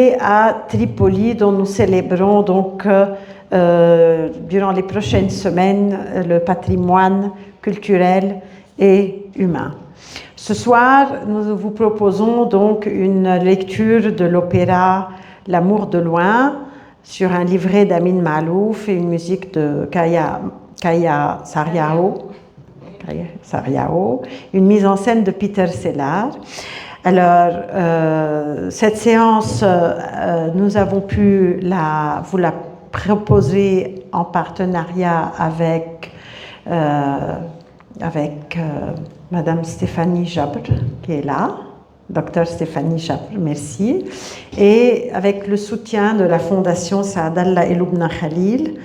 Et à Tripoli, dont nous célébrons donc durant les prochaines semaines le patrimoine culturel et humain. Ce soir, nous vous proposons donc une lecture de l'opéra L'amour de loin sur un livret d'Amin Malouf et une musique de Kaya Sarriao, une mise en scène de Peter Sellars. Alors, cette séance, nous avons pu vous la proposer en partenariat avec Madame Stéphanie Jabre, qui est là, Docteur Stéphanie Jabre, merci, et avec le soutien de la Fondation Saadallah et Lubna Khalil.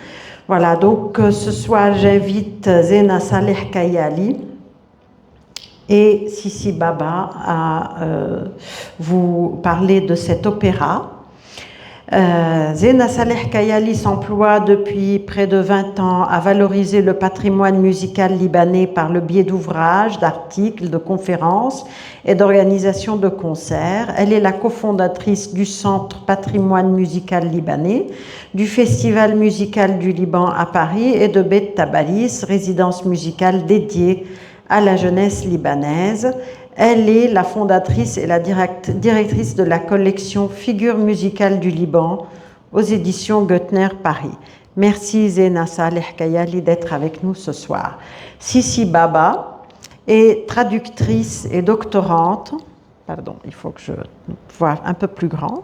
Voilà, donc ce soir, j'invite Zena Saleh Kayali et Sissi Baba à vous parler de cet opéra. Zena Saleh Kayali s'emploie depuis près de 20 ans à valoriser le patrimoine musical libanais par le biais d'ouvrages, d'articles, de conférences et d'organisations de concerts. Elle est la cofondatrice du Centre Patrimoine musical libanais, du Festival musical du Liban à Paris et de Bet Tabaris, résidence musicale dédiée à la jeunesse libanaise. Elle est la fondatrice et la directrice de la collection Figures musicales du Liban aux éditions Goettner Paris. Merci Zena Saleh Kayali d'être avec nous ce soir. Sissi Baba est traductrice et doctorante. Pardon, il faut que je vois un peu plus grand.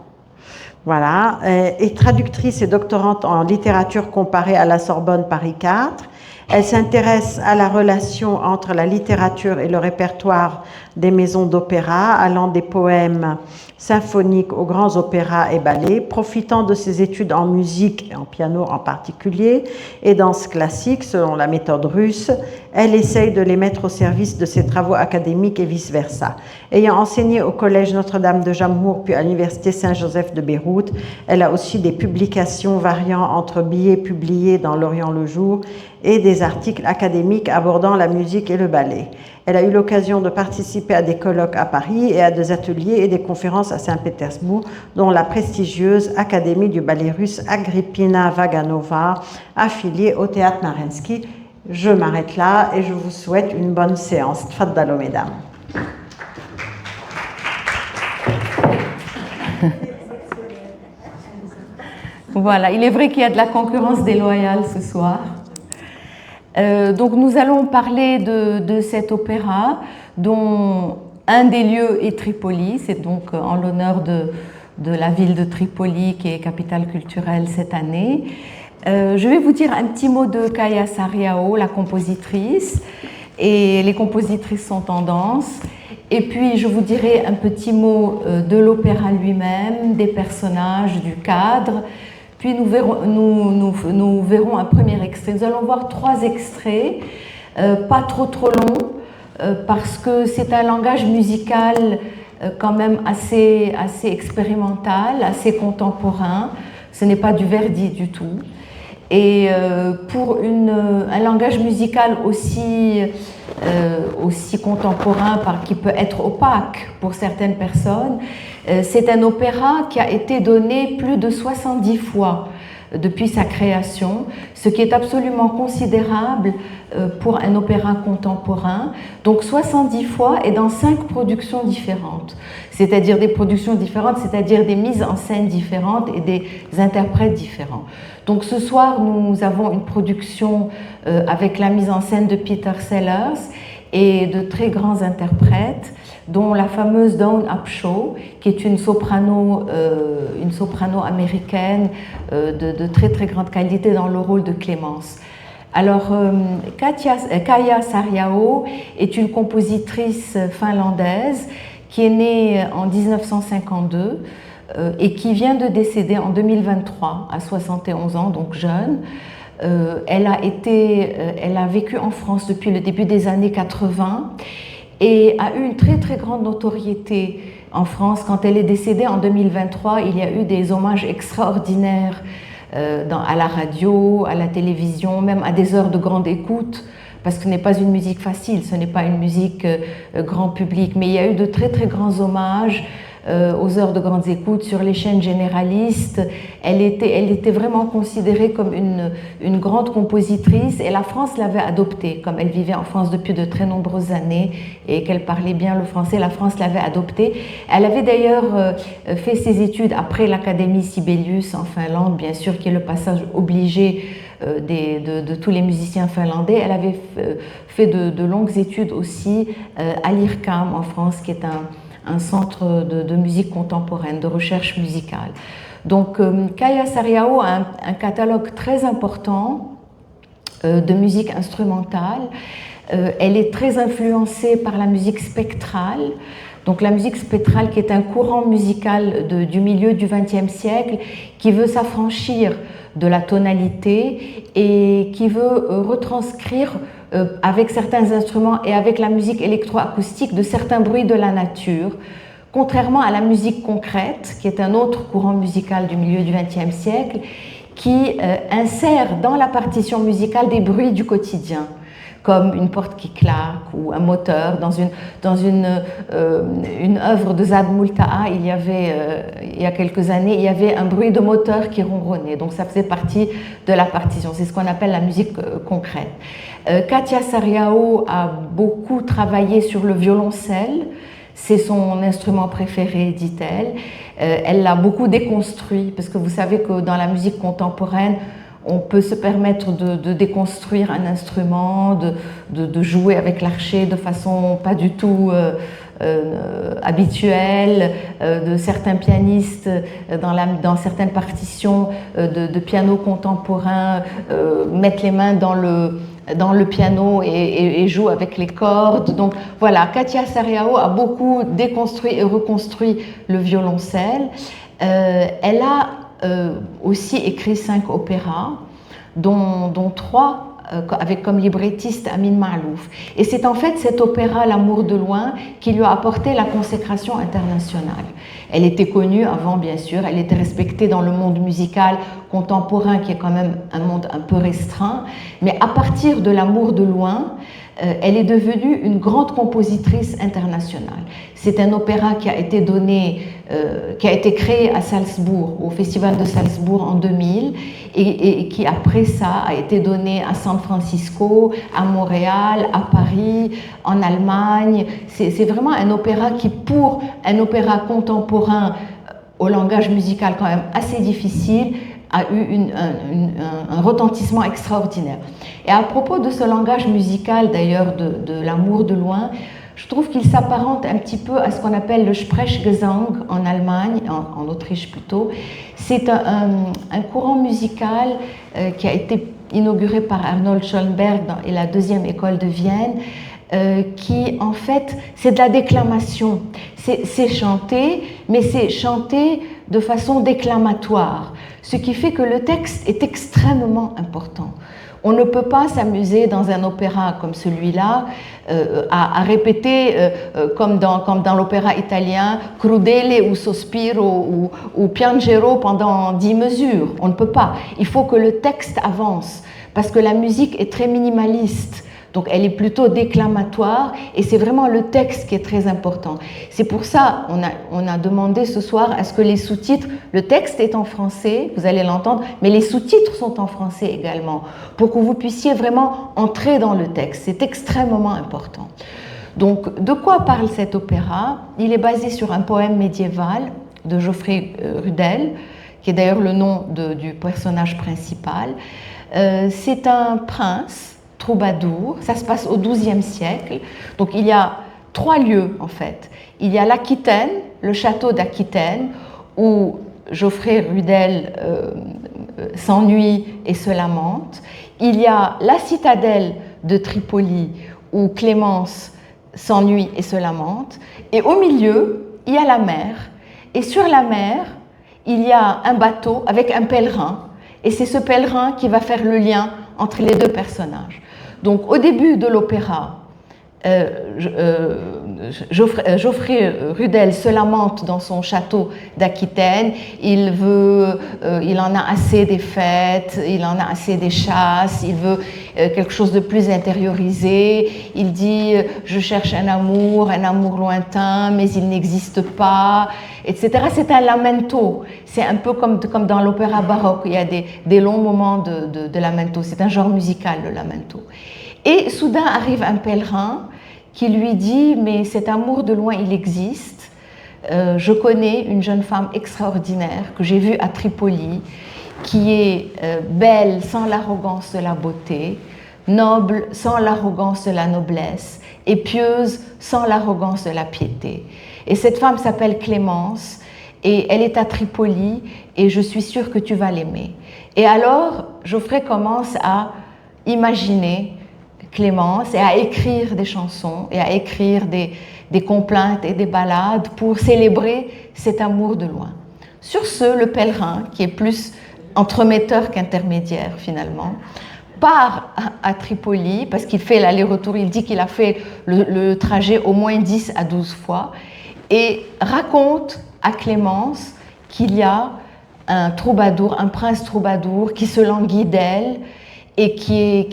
Voilà, est traductrice et doctorante en littérature comparée à la Sorbonne Paris 4. Elle s'intéresse à la relation entre la littérature et le répertoire des maisons d'opéra, allant des poèmes symphoniques aux grands opéras et ballets. Profitant de ses études en musique, et en piano en particulier, et danse classique, selon la méthode russe, elle essaye de les mettre au service de ses travaux académiques et vice-versa. Ayant enseigné au Collège Notre-Dame de Jamhour, puis à l'Université Saint-Joseph de Beyrouth, elle a aussi des publications variant entre billets publiés dans l'Orient le Jour et des articles académiques abordant la musique et le ballet. Elle a eu l'occasion de participer à des colloques à Paris et à des ateliers et des conférences à Saint-Pétersbourg, dont la prestigieuse Académie du ballet russe Agrippina Vaganova, affiliée au Théâtre Narensky. Je m'arrête là et je vous souhaite une bonne séance. Tfaddalou, mesdames. Voilà, il est vrai qu'il y a de la concurrence déloyale ce soir. Donc nous allons parler de cet opéra dont un des lieux est Tripoli. C'est donc en l'honneur de la ville de Tripoli qui est capitale culturelle cette année. Je vais vous dire un petit mot de Kaya Sarriao, la compositrice, et les compositrices sont en danse. Et puis je vous dirai un petit mot de l'opéra lui-même, des personnages, du cadre. Puis nous verrons un premier extrait. Nous allons voir 3 extraits, pas trop longs, parce que c'est un langage musical quand même assez expérimental, assez contemporain. Ce n'est pas du Verdi du tout. Et pour un langage musical aussi contemporain, qui peut être opaque pour certaines personnes, c'est un opéra qui a été donné plus de 70 fois depuis sa création, ce qui est absolument considérable pour un opéra contemporain. Donc 70 fois et dans 5 productions différentes, c'est-à-dire des productions différentes, c'est-à-dire des mises en scène différentes et des interprètes différents. Donc ce soir, nous avons une production avec la mise en scène de Peter Sellars et de très grands interprètes, dont la fameuse Dawn Upshaw, qui est une soprano américaine de très très grande qualité dans le rôle de Clémence. Alors, Kaya Sarriao est une compositrice finlandaise qui est née en 1952 et qui vient de décéder en 2023 à 71 ans, donc jeune. Elle a vécu en France depuis le début des années 80 et a eu une très très grande notoriété en France. Quand elle est décédée en 2023, il y a eu des hommages extraordinaires à la radio, à la télévision, même à des heures de grande écoute, parce que ce n'est pas une musique facile, ce n'est pas une musique grand public, mais il y a eu de très très grands hommages aux heures de grandes écoutes sur les chaînes généralistes. Elle était vraiment considérée comme une grande compositrice et la France l'avait adoptée. Comme elle vivait en France depuis de très nombreuses années et qu'elle parlait bien le français, la France l'avait adoptée. Elle avait d'ailleurs fait ses études après l'Académie Sibelius en Finlande, bien sûr, qui est le passage obligé de tous les musiciens finlandais. Elle avait fait de longues études aussi à l'IRCAM en France, qui est un centre de musique contemporaine, de recherche musicale. Donc Kaia Saariaho a un catalogue très important de musique instrumentale. Elle est très influencée par la musique spectrale. Donc la musique spectrale qui est un courant musical du milieu du XXe siècle qui veut s'affranchir de la tonalité et qui veut retranscrire avec certains instruments et avec la musique électroacoustique de certains bruits de la nature, contrairement à la musique concrète, qui est un autre courant musical du milieu du XXe siècle, qui insère dans la partition musicale des bruits du quotidien, comme une porte qui claque ou un moteur. Dans une œuvre de Zad Multa'a, il y a quelques années, il y avait un bruit de moteur qui ronronnait. Donc ça faisait partie de la partition. C'est ce qu'on appelle la musique concrète. Katia Saariaho a beaucoup travaillé sur le violoncelle. C'est son instrument préféré, dit-elle. Elle l'a beaucoup déconstruit, parce que vous savez que dans la musique contemporaine, on peut se permettre de déconstruire un instrument, de jouer avec l'archet de façon pas du tout habituelle. De certains pianistes, dans certaines partitions de piano contemporain, mettent les mains dans le piano et jouent avec les cordes. Donc voilà, Katia Saariaho a beaucoup déconstruit et reconstruit le violoncelle. Elle a aussi écrit 5 opéras, dont 3 avec comme librettiste Amin Maalouf. Et c'est en fait cet opéra, L'amour de loin, qui lui a apporté la consécration internationale. Elle était connue avant, bien sûr, elle était respectée dans le monde musical contemporain, qui est quand même un monde un peu restreint, mais à partir de L'amour de loin, elle est devenue une grande compositrice internationale. C'est un opéra qui a été créé à Salzbourg, au Festival de Salzbourg en 2000, et qui après ça a été donné à San Francisco, à Montréal, à Paris, en Allemagne. C'est vraiment un opéra qui, pour un opéra contemporain au langage musical quand même assez difficile, a eu un retentissement extraordinaire. Et à propos de ce langage musical, d'ailleurs, de L'amour de loin, je trouve qu'il s'apparente un petit peu à ce qu'on appelle le Sprechgesang en Allemagne, en Autriche plutôt. C'est un courant musical qui a été inauguré par Arnold Schoenberg et la deuxième école de Vienne, qui en fait, c'est de la déclamation. C'est chanté, mais c'est chanté de façon déclamatoire, ce qui fait que le texte est extrêmement important. On ne peut pas s'amuser dans un opéra comme celui-là à répéter comme dans l'opéra italien crudele ou sospiro ou piangero pendant 10 mesures. On ne peut pas. Il faut que le texte avance parce que la musique est très minimaliste. Donc elle est plutôt déclamatoire et c'est vraiment le texte qui est très important. C'est pour ça on a demandé ce soir à ce que les sous-titres, le texte est en français, vous allez l'entendre, mais les sous-titres sont en français également, pour que vous puissiez vraiment entrer dans le texte. C'est extrêmement important. Donc de quoi parle cet opéra? Il est basé sur un poème médiéval de Geoffrey Rudel, qui est d'ailleurs le nom du personnage principal. C'est un prince troubadour, ça se passe au XIIe siècle. Donc il y a 3 lieux en fait. Il y a l'Aquitaine, le château d'Aquitaine, où Geoffrey Rudel s'ennuie et se lamente. Il y a la citadelle de Tripoli, où Clémence s'ennuie et se lamente. Et au milieu, il y a la mer. Et sur la mer, il y a un bateau avec un pèlerin. Et c'est ce pèlerin qui va faire le lien entre les 2 personnages. Donc au début de l'opéra, Geoffrey Rudel se lamente dans son château d'Aquitaine. Il en a assez des fêtes, il en a assez des chasses, il veut quelque chose de plus intériorisé. Il dit je cherche un amour lointain, mais il n'existe pas, etc. C'est un lamento. C'est un peu comme dans l'opéra baroque. Il y a des longs moments de lamento. C'est un genre musical, le lamento. Et soudain arrive un pèlerin qui lui dit « Mais cet amour de loin, il existe. Je connais une jeune femme extraordinaire que j'ai vue à Tripoli, qui est belle sans l'arrogance de la beauté, noble sans l'arrogance de la noblesse, et pieuse sans l'arrogance de la piété. Et cette femme s'appelle Clémence, et elle est à Tripoli, et je suis sûre que tu vas l'aimer. » Et alors, Geoffrey commence à imaginer Clémence et à écrire des chansons et à écrire des complaintes et des ballades pour célébrer cet amour de loin. Sur ce, le pèlerin, qui est plus entremetteur qu'intermédiaire finalement, part à Tripoli parce qu'il fait l'aller-retour, il dit qu'il a fait le trajet au moins 10 à 12 fois et raconte à Clémence qu'il y a un troubadour, un prince troubadour qui se languit d'elle et qui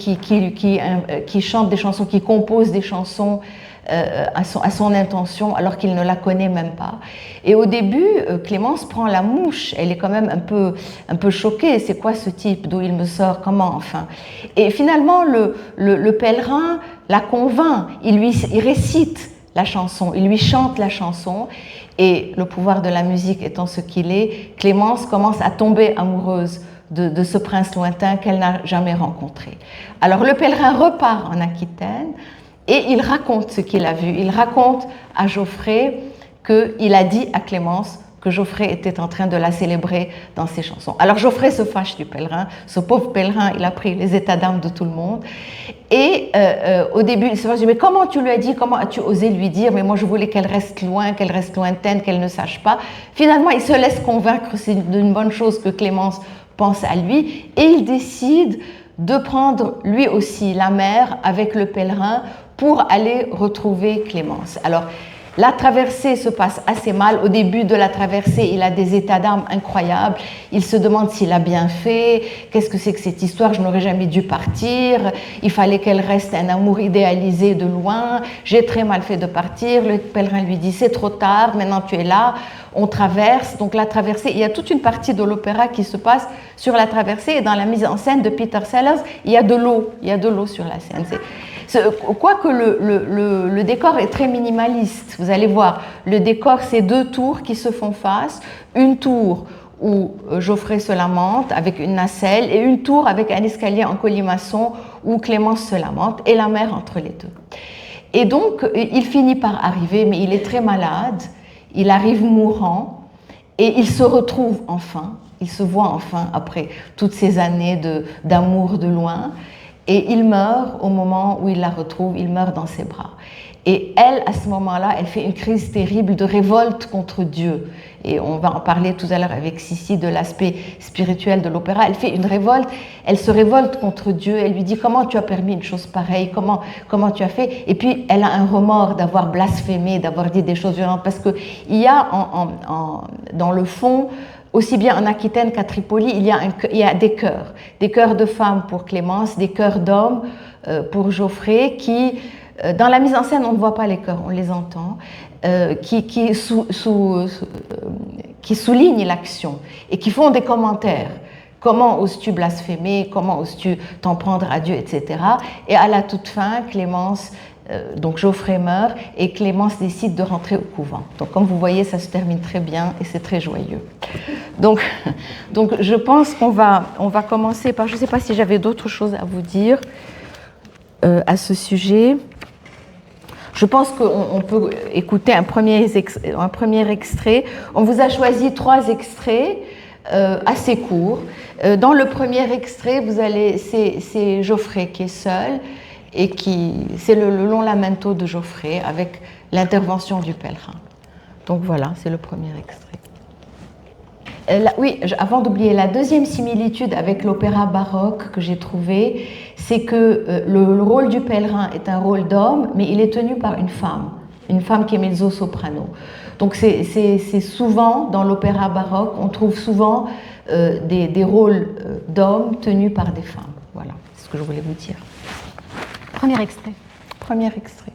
chante des chansons, qui compose des chansons à son intention alors qu'il ne la connaît même pas. Et au début, Clémence prend la mouche, elle est quand même un peu choquée, c'est quoi ce type, d'où il me sort, comment, enfin. Et finalement, le pèlerin la convainc, il récite la chanson, il lui chante la chanson, et le pouvoir de la musique étant ce qu'il est, Clémence commence à tomber amoureuse de ce prince lointain qu'elle n'a jamais rencontré. Alors le pèlerin repart en Aquitaine et il raconte ce qu'il a vu. Il raconte à Geoffrey qu'il a dit à Clémence que Geoffrey était en train de la célébrer dans ses chansons. Alors Geoffrey se fâche du pèlerin, ce pauvre pèlerin, il a pris les états d'âme de tout le monde. Et au début, il se fâche, mais comment tu lui as dit, comment as-tu osé lui dire, mais moi je voulais qu'elle reste loin, qu'elle reste lointaine, qu'elle ne sache pas. Finalement, il se laisse convaincre, c'est une bonne chose que Clémence pense à lui, et il décide de prendre lui aussi la mer avec le pèlerin pour aller retrouver Clémence. Alors, la traversée se passe assez mal. Au début de la traversée, il a des états d'âme incroyables. Il se demande s'il a bien fait. Qu'est-ce que c'est que cette histoire? Je n'aurais jamais dû partir. Il fallait qu'elle reste un amour idéalisé de loin. J'ai très mal fait de partir. Le pèlerin lui dit, c'est trop tard, maintenant tu es là. On traverse. Donc la traversée, il y a toute une partie de l'opéra qui se passe sur la traversée. Et dans la mise en scène de Peter Sellers, il y a de l'eau. Il y a de l'eau sur la scène. Quoique le décor est très minimaliste, vous allez voir, le décor c'est deux tours qui se font face, une tour où Geoffrey se lamente avec une nacelle et une tour avec un escalier en colimaçon où Clémence se lamente et la mer entre les deux. Et donc il finit par arriver, mais il est très malade, il arrive mourant et il se retrouve enfin, il se voit enfin après toutes ces années d'amour de loin. Et il meurt au moment où il la retrouve, il meurt dans ses bras. Et elle, à ce moment-là, elle fait une crise terrible de révolte contre Dieu. Et on va en parler tout à l'heure avec Sissi de l'aspect spirituel de l'opéra. Elle fait une révolte, elle se révolte contre Dieu. Elle lui dit, comment tu as permis une chose pareille, comment tu as fait? Et puis, elle a un remords d'avoir blasphémé, d'avoir dit des choses violentes. Parce qu'il y a dans le fond, aussi bien en Aquitaine qu'à Tripoli, il y a des chœurs de femmes pour Clémence, des chœurs d'hommes pour Geoffrey, qui, dans la mise en scène, on ne voit pas les chœurs, on les entend, qui soulignent l'action et qui font des commentaires. Comment oses-tu blasphémer, comment oses-tu t'en prendre à Dieu, etc. Et à la toute fin, Clémence, donc Geoffrey meurt et Clémence décide de rentrer au couvent. Donc comme vous voyez, ça se termine très bien et c'est très joyeux. Donc je pense qu'on va commencer par, je ne sais pas si j'avais d'autres choses à vous dire à ce sujet. Je pense qu'on peut écouter un premier extrait. On vous a choisi 3 extraits assez courts. Dans le premier extrait, c'est Geoffrey qui est seul. Et c'est le long lamento de Geoffrey avec l'intervention du pèlerin. Donc voilà, c'est le premier extrait. Oui, avant d'oublier, la deuxième similitude avec l'opéra baroque que j'ai trouvé, c'est que le rôle du pèlerin est un rôle d'homme, mais il est tenu par une femme. une femme qui est mezzo-soprano. Donc c'est souvent, dans l'opéra baroque, on trouve souvent des rôles d'hommes tenus par des femmes. Voilà, c'est ce que je voulais vous dire. Premier extrait. Premier extrait.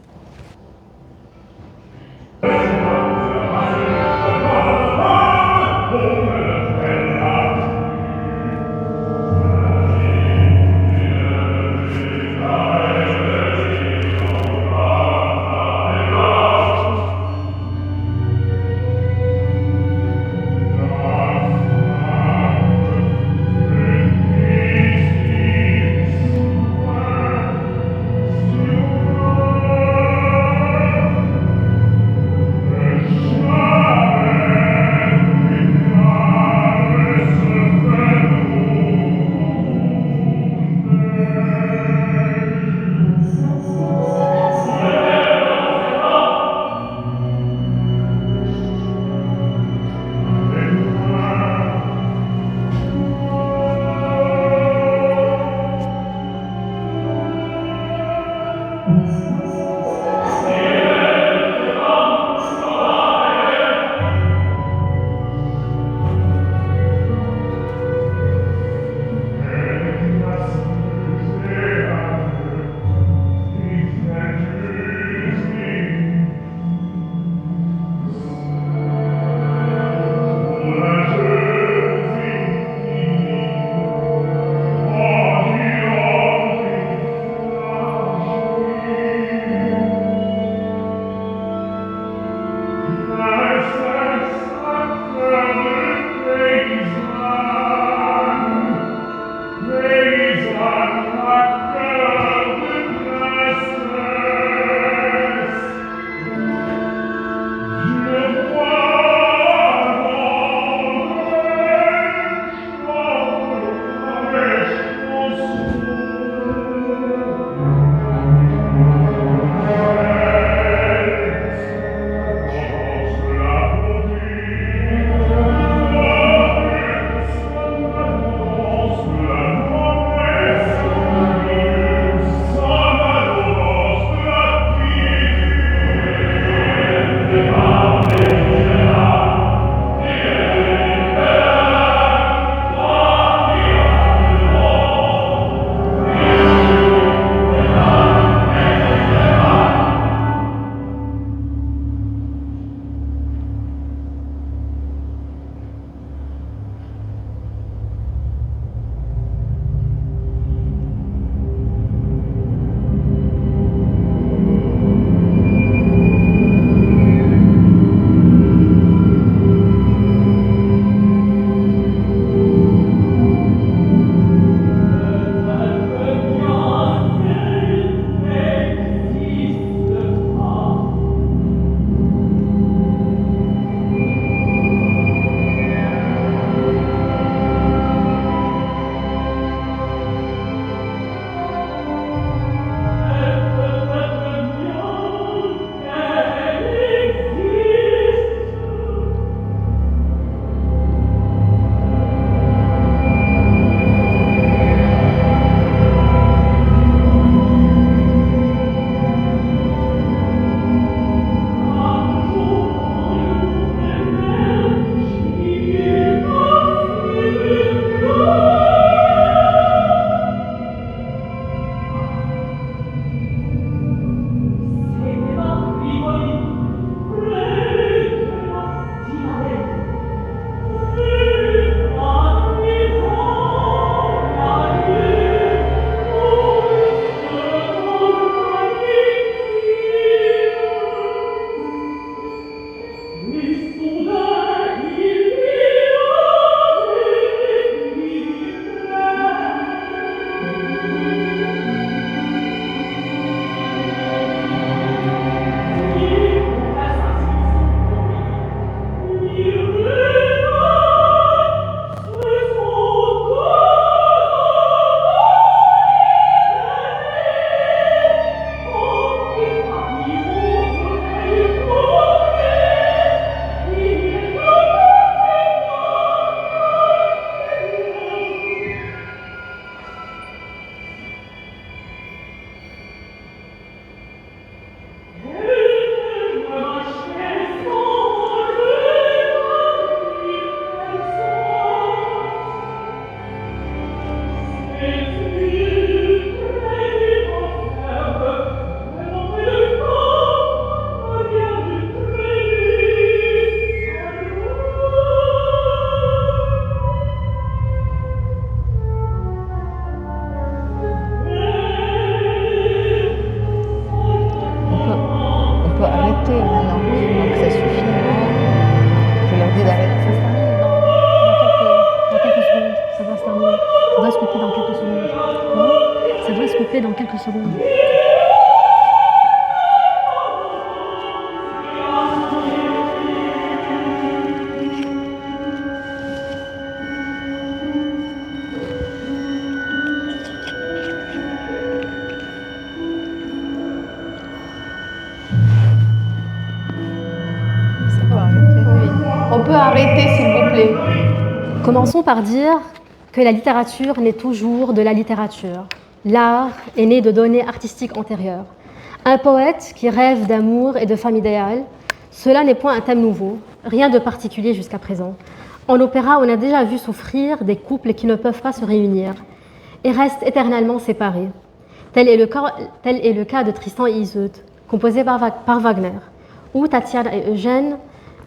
Commençons par dire que la littérature naît toujours de la littérature. L'art est né de données artistiques antérieures. Un poète qui rêve d'amour et de femme idéale, cela n'est point un thème nouveau, rien de particulier jusqu'à présent. En opéra, on a déjà vu souffrir des couples qui ne peuvent pas se réunir et restent éternellement séparés. Tel est le cas de Tristan et Iseut, composé par Wagner, ou Tatiana et Eugène,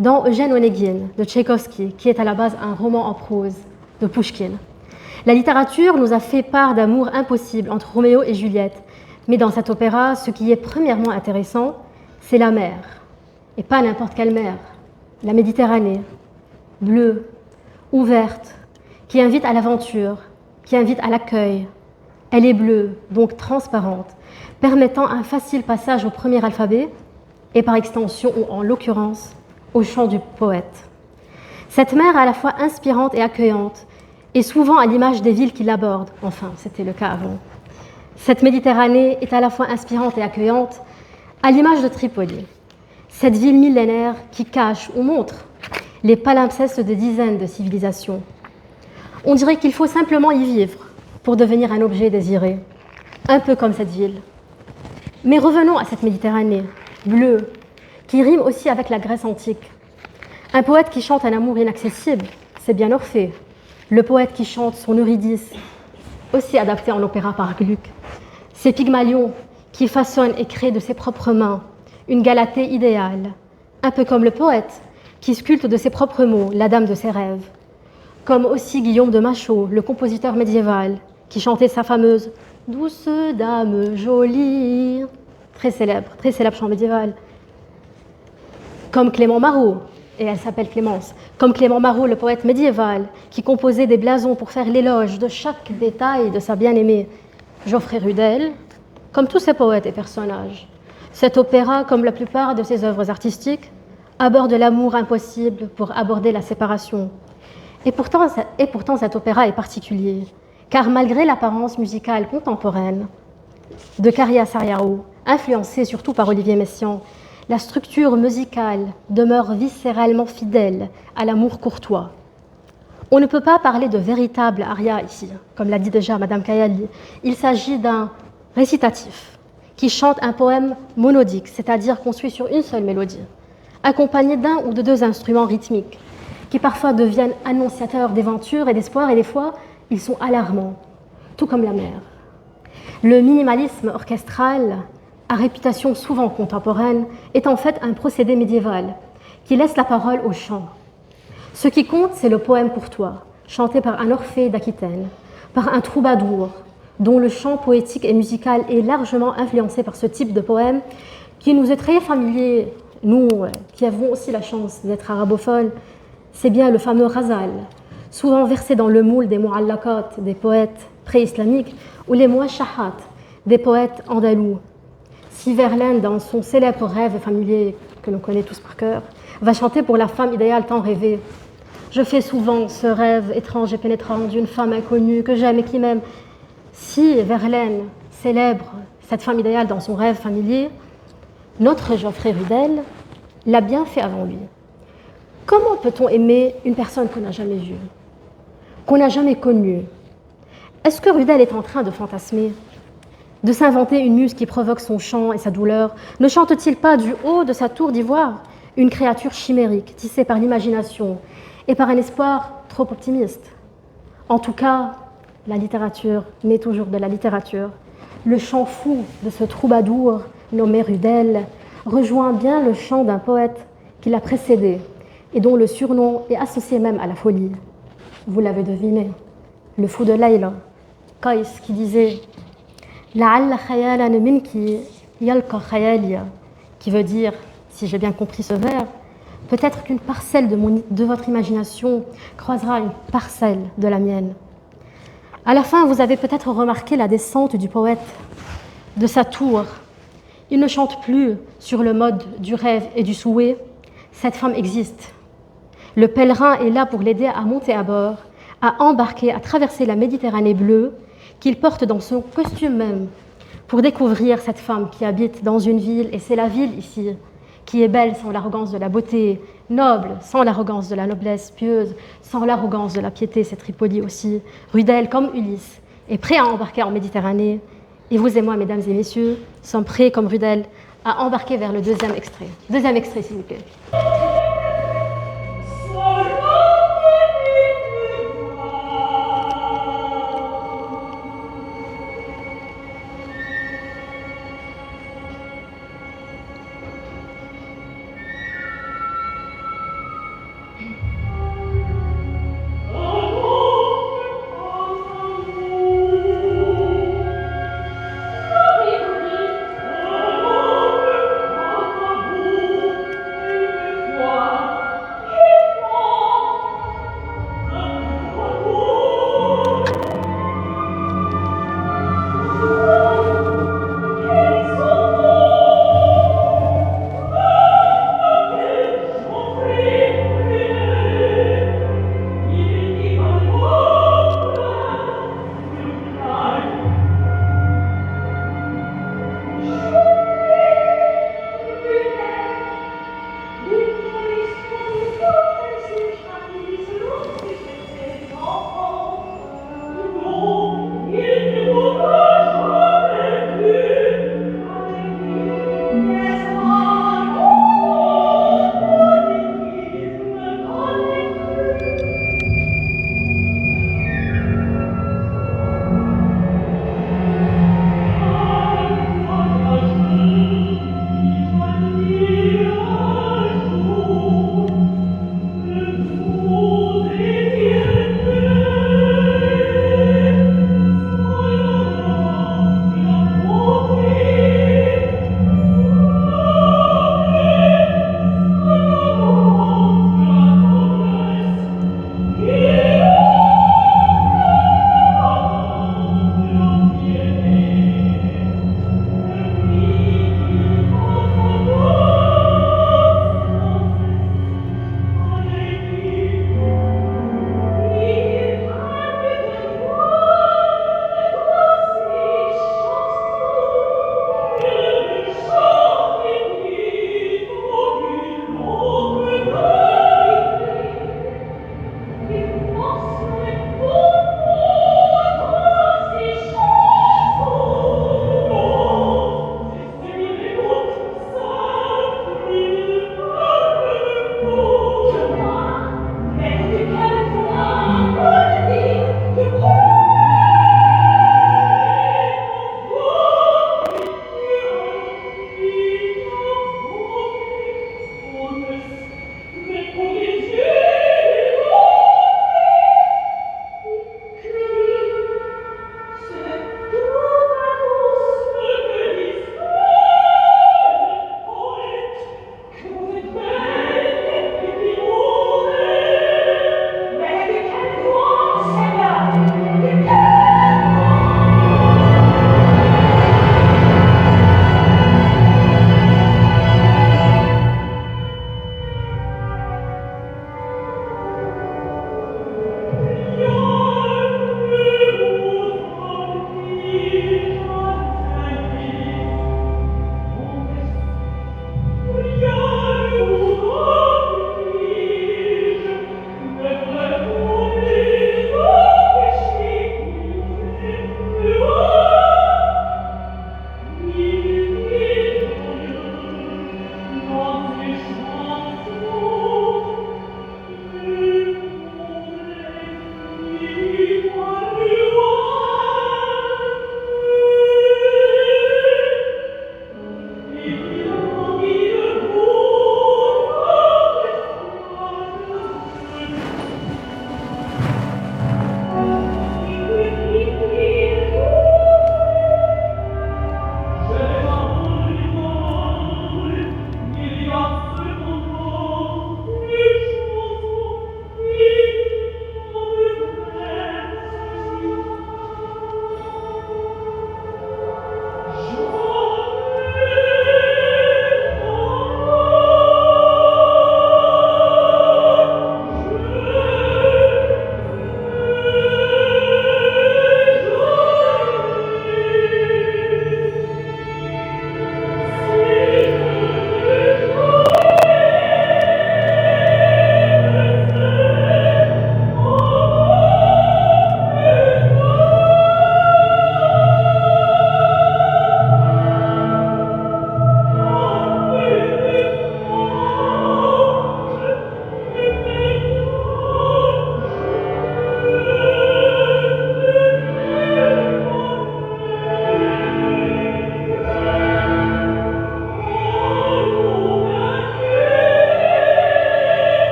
dans Eugène Onegin de Tchaïkovski, qui est à la base un roman en prose de Pouchkine. La littérature nous a fait part d'amour impossible entre Roméo et Juliette, mais dans cet opéra, ce qui est premièrement intéressant, c'est la mer, et pas n'importe quelle mer, la Méditerranée, bleue, ouverte, qui invite à l'aventure, qui invite à l'accueil. Elle est bleue, donc transparente, permettant un facile passage au premier alphabet et par extension, ou en l'occurrence, au chant du poète. Cette mer à la fois inspirante et accueillante, et souvent à l'image des villes qui l'abordent, enfin, c'était le cas avant. Cette Méditerranée est à la fois inspirante et accueillante, à l'image de Tripoli, cette ville millénaire qui cache ou montre les palimpsestes de dizaines de civilisations. On dirait qu'il faut simplement y vivre pour devenir un objet désiré, un peu comme cette ville. Mais revenons à cette Méditerranée, bleue, qui rime aussi avec la Grèce antique. Un poète qui chante un amour inaccessible, c'est bien Orphée. Le poète qui chante son Eurydice, aussi adapté en opéra par Gluck. C'est Pygmalion qui façonne et crée de ses propres mains une Galatée idéale, un peu comme le poète qui sculpte de ses propres mots la dame de ses rêves. Comme aussi Guillaume de Machaut, le compositeur médiéval, qui chantait sa fameuse « Douce dame jolie », très célèbre chant médiéval. Comme Clément Marot, et elle s'appelle Clémence, comme Clément Marot, le poète médiéval, qui composait des blasons pour faire l'éloge de chaque détail de sa bien-aimée. Geoffrey Rudel, comme tous ses poètes et personnages. Cet opéra, comme la plupart de ses œuvres artistiques, aborde l'amour impossible pour aborder la séparation. Et pourtant cet opéra est particulier, car malgré l'apparence musicale contemporaine de Caria Sariao, influencée surtout par Olivier Messiaen, la structure musicale demeure viscéralement fidèle à l'amour courtois. On ne peut pas parler de véritable aria ici, comme l'a dit déjà Madame Kayali. Il s'agit d'un récitatif qui chante un poème monodique, c'est-à-dire construit sur une seule mélodie, accompagné d'un ou de deux instruments rythmiques, qui parfois deviennent annonciateurs d'aventure et d'espoir, et des fois, ils sont alarmants, tout comme la mer. Le minimalisme orchestral, à réputation souvent contemporaine, est en fait un procédé médiéval qui laisse la parole au chant. Ce qui compte, c'est le poème courtois, chanté par un Orphée d'Aquitaine, par un troubadour, dont le chant poétique et musical est largement influencé par ce type de poème qui nous est très familier, nous qui avons aussi la chance d'être arabophones. C'est bien le fameux ghazal, souvent versé dans le moule des mu'allaqat, des poètes pré-islamiques, ou les muashahat, des poètes andalous. Si Verlaine, dans son célèbre rêve familier que l'on connaît tous par cœur, va chanter pour la femme idéale tant rêvée. Je fais souvent ce rêve étrange et pénétrant d'une femme inconnue que j'aime et qui m'aime. Si Verlaine célèbre cette femme idéale dans son rêve familier, notre Geoffrey Rudel l'a bien fait avant lui. Comment peut-on aimer une personne qu'on n'a jamais vue, qu'on n'a jamais connue? Est-ce que Rudel est en train de fantasmer, de s'inventer une muse qui provoque son chant et sa douleur? Ne chante-t-il pas du haut de sa tour d'ivoire une créature chimérique, tissée par l'imagination et par un espoir trop optimiste? En tout cas, la littérature naît toujours de la littérature. Le chant fou de ce troubadour nommé Rudel rejoint bien le chant d'un poète qui l'a précédé et dont le surnom est associé même à la folie. Vous l'avez deviné, le fou de Layla, Qais, qui disait « La'alla khayalan minki yalqa khayaliya », qui veut dire, si j'ai bien compris ce vers, peut-être qu'une parcelle de votre imagination croisera une parcelle de la mienne. À la fin, vous avez peut-être remarqué la descente du poète de sa tour. Il ne chante plus sur le mode du rêve et du souhait. Cette femme existe. Le pèlerin est là pour l'aider à monter à bord, à embarquer, à traverser la Méditerranée bleue qu'il porte dans son costume même, pour découvrir cette femme qui habite dans une ville, et c'est la ville ici qui est belle sans l'arrogance de la beauté, noble sans l'arrogance de la noblesse, pieuse sans l'arrogance de la piété, c'est Tripoli aussi, rudel comme Ulysse, est prêt à embarquer en Méditerranée. Et vous et moi, mesdames et messieurs, sommes prêts comme Rudel à embarquer vers le deuxième extrait. Deuxième extrait, s'il vous plaît.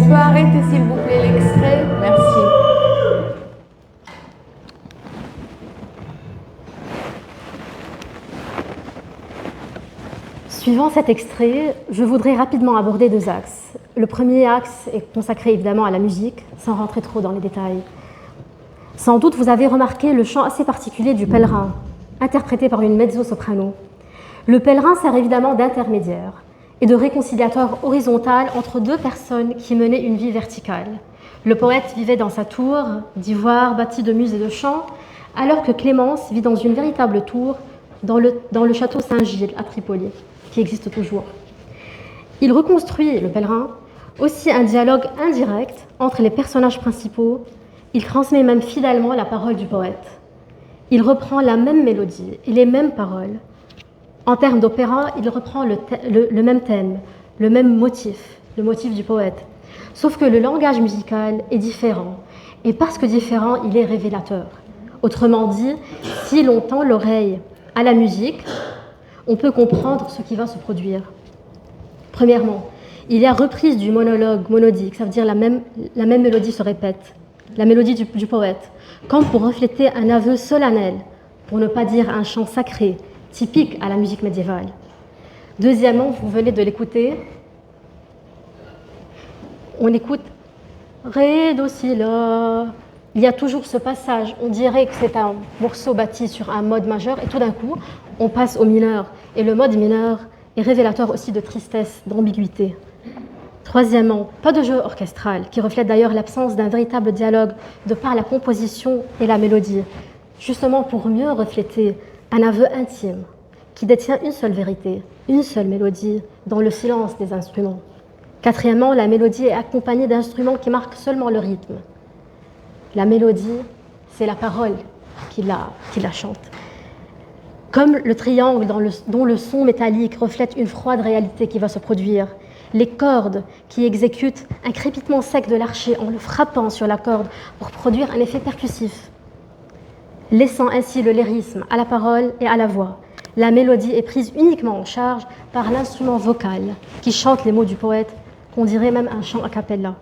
peut arrêter s'il vous plaît l'extrait? Merci. Suivant cet extrait, je voudrais rapidement aborder deux axes. Le premier axe est consacré évidemment à la musique, sans rentrer trop dans les détails. Sans doute vous avez remarqué le chant assez particulier du pèlerin, interprété par une mezzo-soprano. Le pèlerin sert évidemment d'intermédiaire et de réconciliateur horizontal entre deux personnes qui menaient une vie verticale. Le poète vivait dans sa tour d'ivoire bâtie de muses et de chants, alors que Clémence vit dans une véritable tour dans le château Saint-Gilles à Tripoli, qui existe toujours. Il reconstruit, le pèlerin, aussi un dialogue indirect entre les personnages principaux. Il transmet même fidèlement la parole du poète. Il reprend la même mélodie et les mêmes paroles. En termes d'opéra, il reprend le même thème, le même motif, le motif du poète. Sauf que le langage musical est différent. Et parce que différent, il est révélateur. Autrement dit, si l'on tend l'oreille à la musique, on peut comprendre ce qui va se produire. Premièrement, il y a reprise du monologue monodique, ça veut dire la même mélodie se répète, la mélodie du poète, comme pour refléter un aveu solennel, pour ne pas dire un chant sacré, typique à la musique médiévale. Deuxièmement, vous venez de l'écouter, on écoute Ré, Do, Si, La. Il y a toujours ce passage, on dirait que c'est un morceau bâti sur un mode majeur, et tout d'un coup, on passe au mineur. Et le mode mineur est révélateur aussi de tristesse, d'ambiguïté. Troisièmement, pas de jeu orchestral, qui reflète d'ailleurs l'absence d'un véritable dialogue de par la composition et la mélodie, justement pour mieux refléter un aveu intime qui détient une seule vérité, une seule mélodie, dans le silence des instruments. Quatrièmement, la mélodie est accompagnée d'instruments qui marquent seulement le rythme. La mélodie, c'est la parole qui la chante. Comme le triangle dont le son métallique reflète une froide réalité qui va se produire, les cordes qui exécutent un crépitement sec de l'archet en le frappant sur la corde pour produire un effet percussif, laissant ainsi le lyrisme à la parole et à la voix. La mélodie est prise uniquement en charge par l'instrument vocal qui chante les mots du poète, qu'on dirait même un chant a cappella.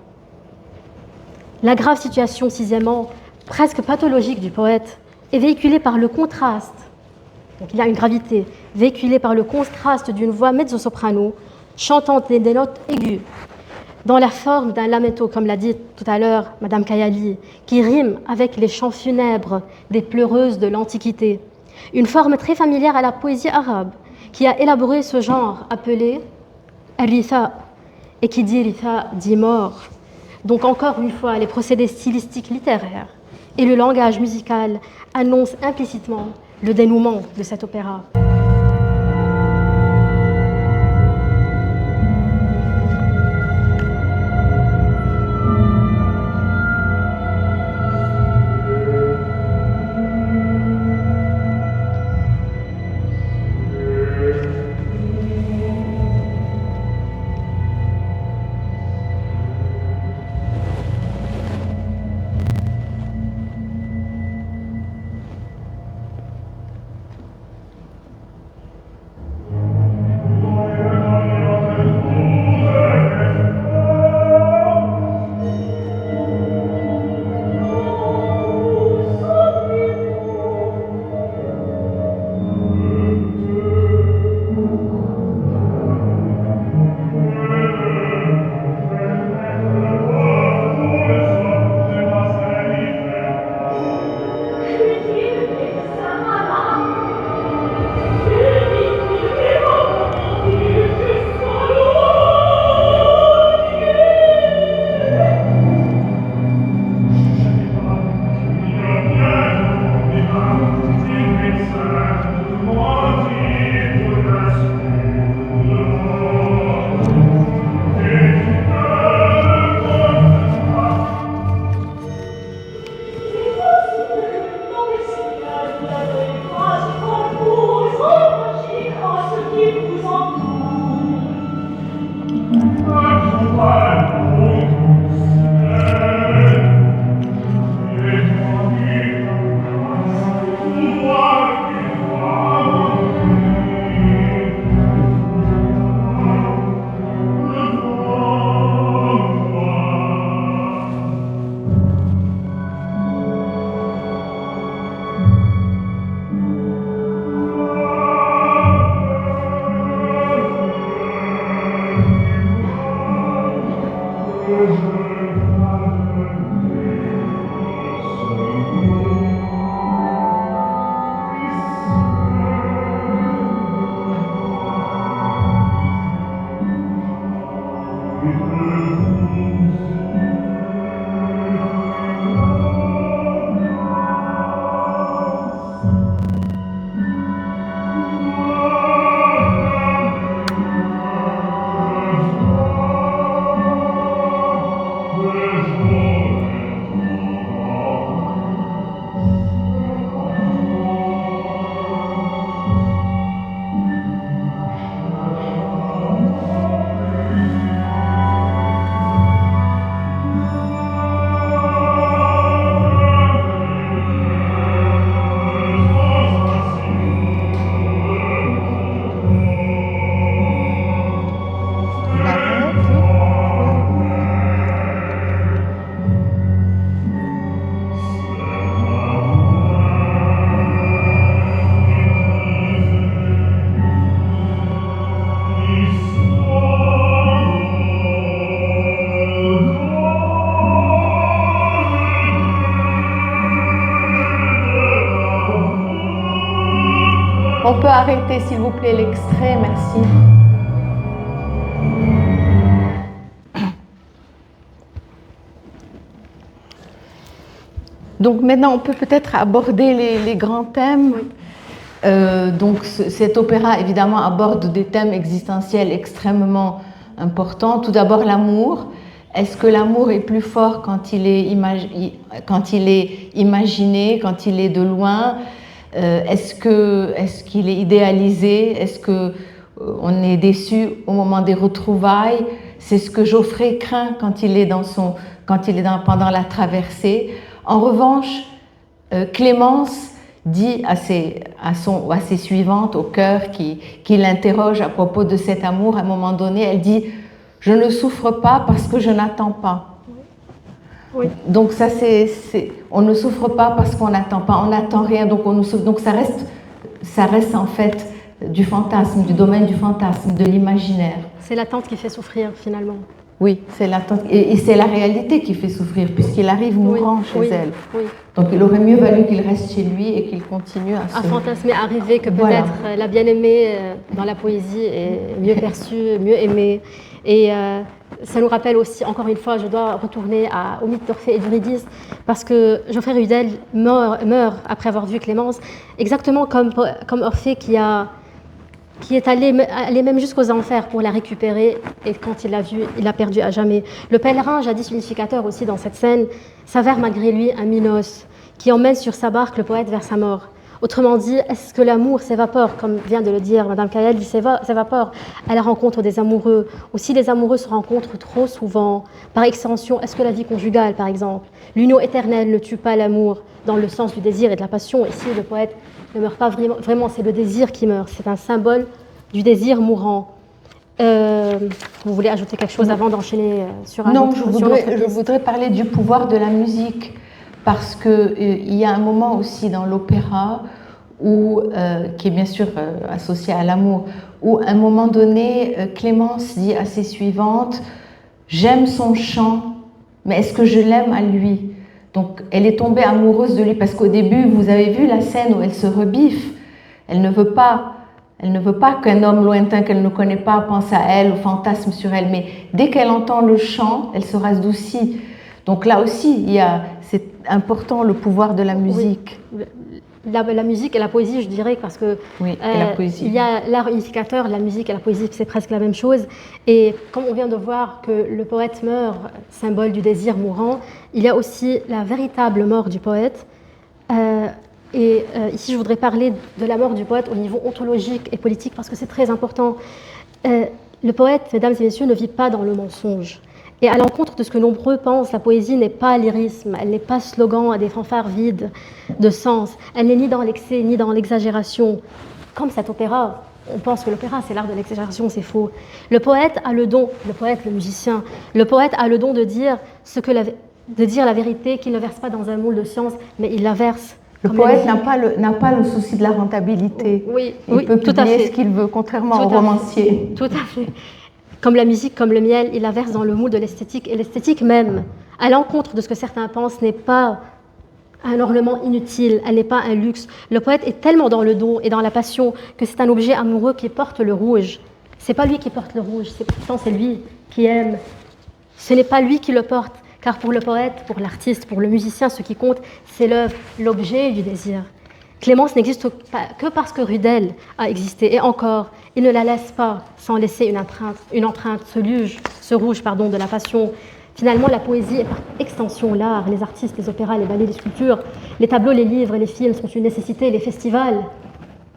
La grave situation, sixièmement, presque pathologique du poète, est véhiculée par le contraste. Donc il y a une gravité, véhiculée par le contraste d'une voix mezzo-soprano, chantant des notes aiguës, dans la forme d'un lamento, comme l'a dit tout à l'heure Madame Kayali, qui rime avec les chants funèbres des pleureuses de l'Antiquité. Une forme très familière à la poésie arabe, qui a élaboré ce genre appelé al-ritha, et qui dit ritha dit mort. Donc encore une fois, les procédés stylistiques littéraires et le langage musical annoncent implicitement le dénouement de cet opéra. arrêter, s'il vous plaît, l'extrait? Merci. Donc maintenant, on peut peut-être aborder les grands thèmes. Donc cet opéra, évidemment, aborde des thèmes existentiels extrêmement importants. Tout d'abord, l'amour. Est-ce que l'amour est plus fort quand il est imaginé, quand il est de loin? Est-ce qu'il est idéalisé? Est-ce qu'on est déçu au moment des retrouvailles? C'est ce que Geoffrey craint quand il est pendant la traversée. En revanche, Clémence dit à ses suivantes, au chœur qui l'interroge à propos de cet amour, à un moment donné, elle dit « Je ne souffre pas parce que je n'attends pas ». Oui. Donc ça, on ne souffre pas parce qu'on n'attend pas, on n'attend rien, donc on ne souffre. Donc ça reste en fait du fantasme, du domaine du fantasme, de l'imaginaire. C'est l'attente qui fait souffrir finalement. Oui, c'est l'attente, et c'est la réalité qui fait souffrir, puisqu'il arrive mourant chez elle. Oui. Donc il aurait mieux valu qu'il reste chez lui et qu'il continue à fantasmer, à rêver que peut-être la bien-aimée dans la poésie est mieux perçue, mieux aimée. Et ça nous rappelle aussi, encore une fois, je dois retourner au mythe d'Orphée et d'Eurydice, parce que Geoffrey Rudel meurt après avoir vu Clémence, exactement comme Orphée qui est allé même jusqu'aux enfers pour la récupérer, et quand il l'a vue, il l'a perdue à jamais. Le pèlerin, jadis unificateur aussi dans cette scène, s'avère malgré lui un Minos qui emmène sur sa barque le poète vers sa mort. Autrement dit, est-ce que l'amour s'évapore, comme vient de le dire Madame Cayel, il s'évapore à la rencontre des amoureux, ou si les amoureux se rencontrent trop souvent? Par extension, est-ce que la vie conjugale, par exemple, l'union éternelle ne tue pas l'amour dans le sens du désir et de la passion? Ici, le poète ne meurt pas vraiment, c'est le désir qui meurt, c'est un symbole du désir mourant. Vous voulez ajouter quelque chose avant d'enchaîner sur un Non, autre, je voudrais parler du pouvoir de la musique, parce qu'il y a un moment aussi dans l'opéra, qui est bien sûr associé à l'amour, où à un moment donné, Clémence dit à ses suivantes « J'aime son chant, mais est-ce que je l'aime à lui ?» Donc elle est tombée amoureuse de lui, parce qu'au début, vous avez vu la scène où elle se rebiffe. Elle ne veut pas qu'un homme lointain qu'elle ne connaît pas pense à elle ou fantasme sur elle, mais dès qu'elle entend le chant, elle se radoucit. Donc là aussi, c'est important le pouvoir de la musique. Oui. La musique et la poésie, je dirais, parce que oui, et la poésie. Il y a l'art unificateur, la musique et la poésie, c'est presque la même chose. Et comme on vient de voir que le poète meurt, symbole du désir mourant, il y a aussi la véritable mort du poète. Ici, je voudrais parler de la mort du poète au niveau ontologique et politique, parce que c'est très important. Le poète, mesdames et messieurs, ne vit pas dans le mensonge. Et à l'encontre de ce que nombreux pensent, la poésie n'est pas lyrisme, elle n'est pas slogan à des fanfares vides de sens, elle n'est ni dans l'excès ni dans l'exagération. Comme cet opéra, on pense que l'opéra c'est l'art de l'exagération, c'est faux. Le poète a le don, le poète, le musicien, le poète a le don de dire la vérité qu'il ne verse pas dans un moule de science, mais il la verse. Le poète n'a pas le souci de la rentabilité. Oui, il peut publier ce qu'il veut, contrairement au romancier. Tout à fait. Comme la musique, comme le miel, il la verse dans le moule de l'esthétique. Et l'esthétique même, à l'encontre de ce que certains pensent, n'est pas un ornement inutile, elle n'est pas un luxe. Le poète est tellement dans le don et dans la passion que c'est un objet amoureux qui porte le rouge. C'est pas lui qui porte le rouge, pourtant c'est lui qui aime. Ce n'est pas lui qui le porte, car pour le poète, pour l'artiste, pour le musicien, ce qui compte, c'est l'œuvre, l'objet du désir. Clémence n'existe pas que parce que Rudel a existé. Et encore, il ne la laisse pas sans laisser une empreinte, ce rouge de la passion. Finalement, la poésie est par extension l'art. Les artistes, les opéras, les ballets, les sculptures, les tableaux, les livres, les films sont une nécessité. Les festivals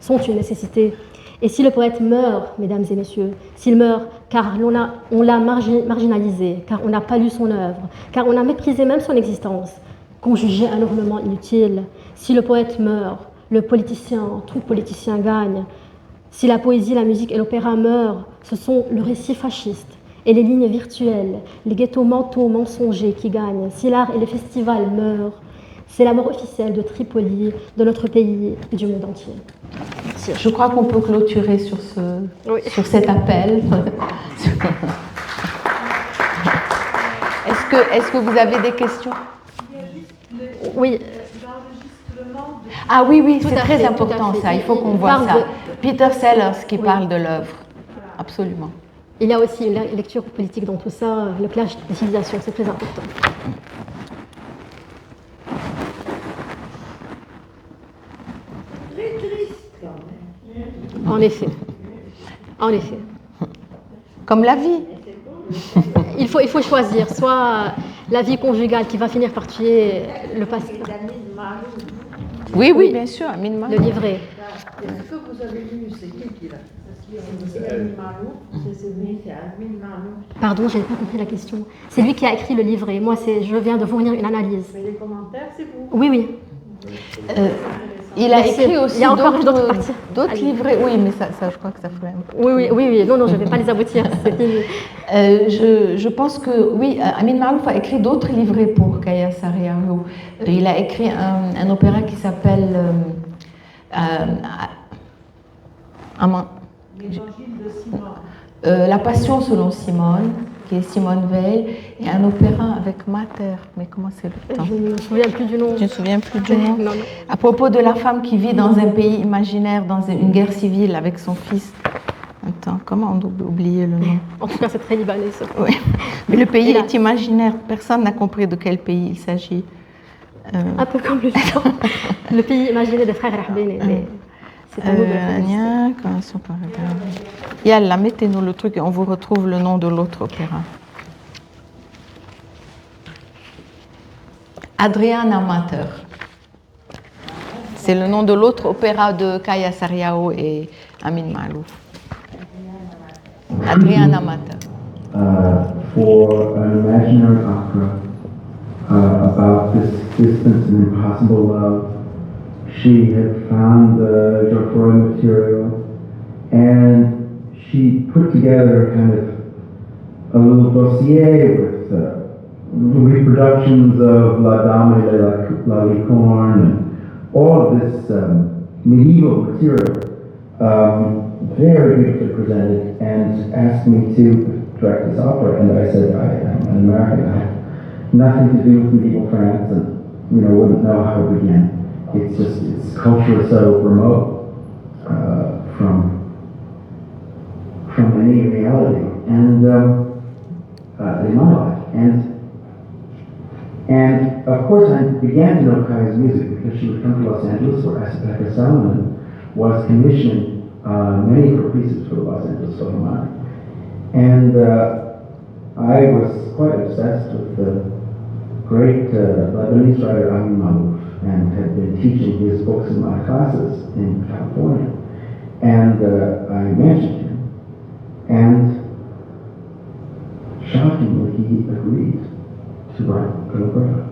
sont une nécessité. Et si le poète meurt, mesdames et messieurs, s'il meurt car on l'a marginalisé, car on n'a pas lu son œuvre, car on a méprisé même son existence, qu'on jugeait un ornement inutile, si le poète meurt, le politicien, tout politicien gagne. Si la poésie, la musique et l'opéra meurent, ce sont le récit fasciste et les lignes virtuelles, les ghettos mentaux mensongers qui gagnent. Si l'art et les festivals meurent, c'est la mort officielle de Tripoli, de notre pays et du monde entier. Merci. Je crois qu'on peut clôturer sur cet appel. Est-ce que vous avez des questions? Oui. Ah oui, c'est très important ça, il faut qu'on voit ça. Peter Sellers qui Oui. parle de l'œuvre. Absolument. Il y a aussi une lecture politique dans tout ça, le clash des civilisations, c'est très important. En effet. En effet. Comme la vie. Il faut choisir, soit la vie conjugale qui va finir par tuer le passé, Oui, Oui. bien sûr, Amin le Malouf. livret. Est-ce que vous avez lu, c'est qui là? C'est Amin Malouf, c'est Amin Malouf. Pardon, je n'ai pas compris la question. C'est lui qui a écrit le livret. Moi, je viens de fournir une analyse. Mais les commentaires, c'est vous. Oui, oui. Il a Merci. écrit aussi Il y a encore d'autres parties. d'autres Allez. livrets. Oui, mais ça, je crois que ça fait un peu. Oui. Non, je ne vais pas les aboutir. C'est fini. Je pense que, oui, Amin Malouf a écrit d'autres livrets pour Kaya Sarriarou. Il a écrit un opéra qui s'appelle La Passion selon Simone, qui est Simone Veil, et un opéra avec Mater. Mais comment c'est le temps? Je ne me souviens plus du nom. Je ne me souviens plus du nom. Non. À propos de la femme qui vit dans un pays imaginaire, dans une guerre civile avec son fils. Attends, comment on a oublié le nom? En tout cas, c'est très libanais. Ça. Oui, mais le pays Hélas. est imaginaire. Personne n'a compris de quel pays il s'agit. Un peu comme le Liban. Le pays imaginé des frères Rahbeni. Mais c'est à nous de le faire. Commençons par regarder. Yalla, mettez-nous le truc et on vous retrouve le nom de l'autre opéra. Adriana Mater. C'est le nom de l'autre opéra de Kaya Sarriarou et Amin Malouf. Adriana Mater. For an imaginary opera about this distant and impossible love. She had found the Geoffroy material and she put together kind of a little dossier with reproductions of La Dame et la Licorne and all of this medieval material, very beautifully presented, and asked me to direct this opera. And I said, I'm an American, I have nothing to do with medieval France, and wouldn't know how to begin. Its culture is so remote from any reality, and in my life, and of course I began to know Kaya's music because she would come to Los Angeles, where Asa Becker Salomon was commissioning many of her pieces for the Los Angeles Philharmonic, and I was quite obsessed with the great Lebanese writer Amin Malouf, and had been teaching his books in my classes in California. And I mentioned him, and shockingly he agreed to write an opera.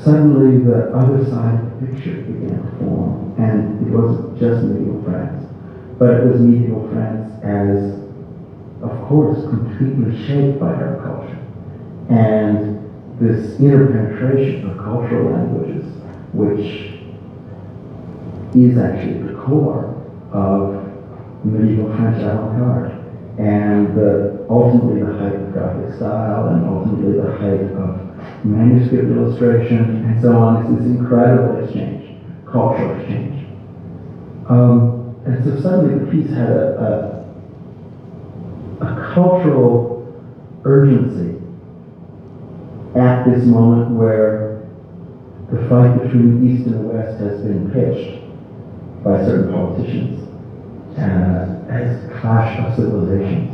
Suddenly the other side of the picture began to form, and it wasn't just medieval France, but it was medieval France as, of course, completely shaped by our culture. And this interpenetration of cultural languages, which is actually the core of medieval French avant-garde, and ultimately the height of Gothic style, and ultimately the height of manuscript illustration, and so on. It's this incredible exchange, cultural exchange. And so suddenly the piece had a cultural urgency at this moment where the fight between the East and the West has been pitched by certain politicians as a clash of civilizations.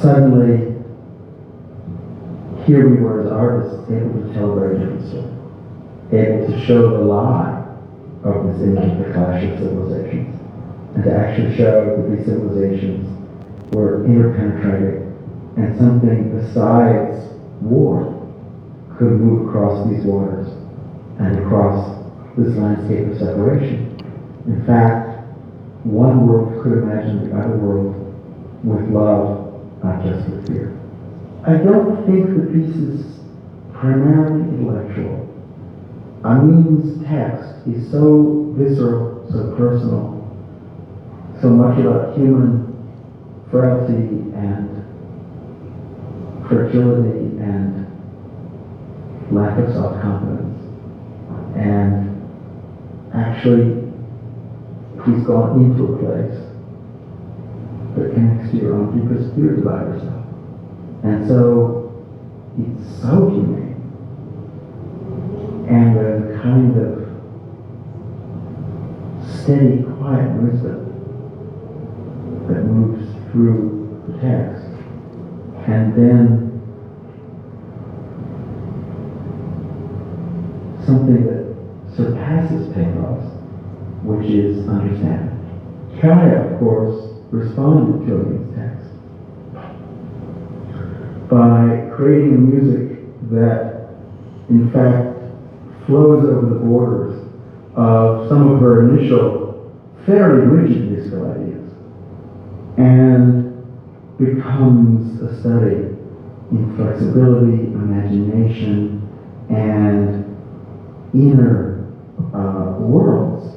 Suddenly, here we were as artists able to tell a very different story, able to show the lie of this image of the clash of civilizations, and to actually show that these civilizations were interpenetrating, and something besides war could move across these waters and across this landscape of separation. In fact, one world could imagine the other world with love, not just with fear. I don't think the piece is primarily intellectual. Amin's text is so visceral, so personal, so much about human frailty and fragility and lack of self-confidence, and actually She's gone into a place that connects to your own deepest fears about yourself. And so it's so humane. And there's a kind of steady, quiet wisdom that moves through the text. And then something that surpasses pathos, which is understanding. Kaya, of course, responded to Tillman's text by creating music that, in fact, flows over the borders of some of her initial, fairly rigid musical ideas, and becomes a study in flexibility, imagination, and inner worlds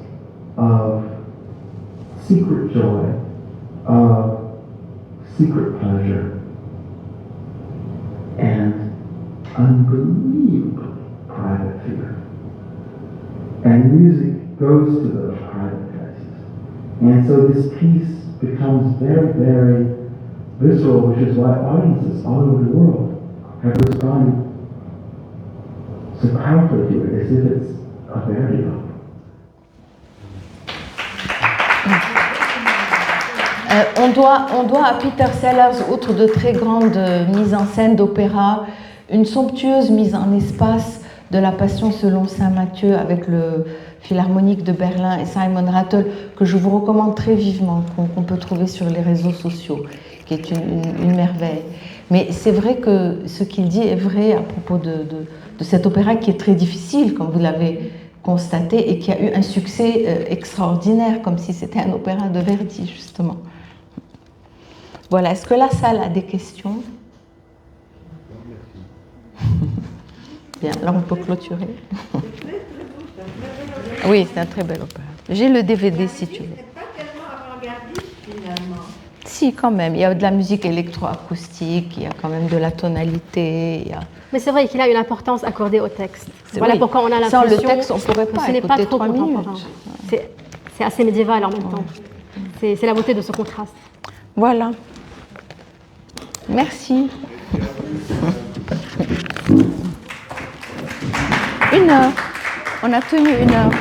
of secret joy, of secret pleasure, and unbelievably private fear. And music goes to those private places. And so this piece becomes very, very visceral, which is why audiences all over the world have responded so powerfully to it, as if it's a Verdi opera. On doit à Peter Sellers, outre de très grandes mises en scène d'opéra, une somptueuse mise en espace de la Passion selon saint Matthieu avec le Philharmonique de Berlin et Simon Rattle, que je vous recommande très vivement, qu'on peut trouver sur les réseaux sociaux, qui est une merveille. Mais c'est vrai que ce qu'il dit est vrai à propos de cet opéra qui est très difficile, comme vous l'avez constaté, et qui a eu un succès extraordinaire, comme si c'était un opéra de Verdi, justement. Voilà, est-ce que la salle a des questions? Bien, alors on peut clôturer. Oui, c'est un très bel opéra. J'ai le DVD si tu veux. C'est pas tellement avant-gardiste finalement. Si, quand même. Il y a de la musique électroacoustique, il y a quand même de la tonalité. Il y a... Mais c'est vrai qu'il a une importance accordée au texte. Voilà oui. pourquoi on a Sans l'impression le texte, on ne pourrait que pas ce n'est pas écouter trop 3 contemporain. minutes. C'est assez médiéval en même temps. C'est la beauté de ce contraste. Voilà. Merci. 1 heure. On a tenu 1 heure.